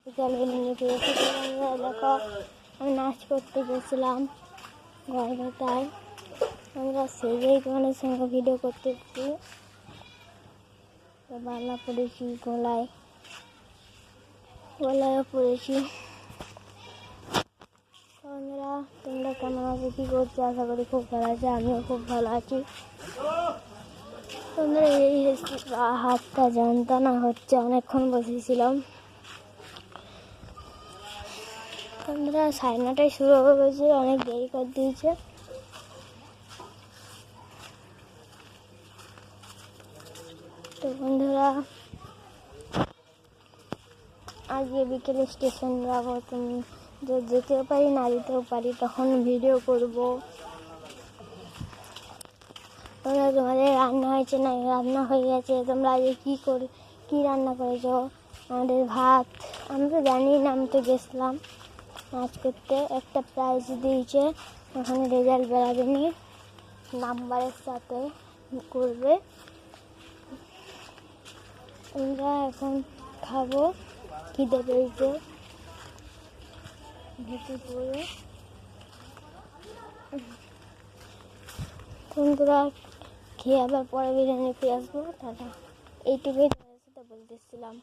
বিকাল বেলিয়ে পেয়েছি। দেখো আমি নাচ করতে গেছিলাম গড়বেতায়। আমরা সেজেই তোমাদের সঙ্গে ভিডিও করতে এসেছি। বালা পড়েছি, গলায়ও পড়েছি। বন্ধুরা তোমরা কেমন আছো, কী করছো? আশা করি খুব ভালো আছে, আমিও খুব ভালো আছি। বন্ধুরা এই হাতটা যন্ত্রণা হচ্ছে, অনেকক্ষণ বসেছিলাম। বন্ধুরা 9:30টায় শুরু হয়ে গেছে, অনেক দেরি করে দিয়েছে। তো বন্ধুরা আজকে বিকেলে স্টেশন যাবো, তুমি যেতেও পারি না যেতেও পারি, তখন ভিডিও করব। তোমরা তোমাদের রান্না হয়েছে না? রান্না হয়ে গেছে। তোমরা আজকে কী রান্না করেছো? আমাদের ভাত। আমি তো জানি না, আমি তো গেছিলাম নাচ করতে। একটা প্রাইজ দিয়েছে, ওখানে রেজাল্ট বেরাবে নি, নাম্বারের সাথে করবে। আমরা এখন খাবো, খিদে পেয়েছে ভেতরে পড়ে। বন্ধুরা খেয়ে আবার পরে বিরিয়ানি খেয়ে আসবো। টাটা। এইটুকুই তোমাদের সাথে বলতেছিলাম।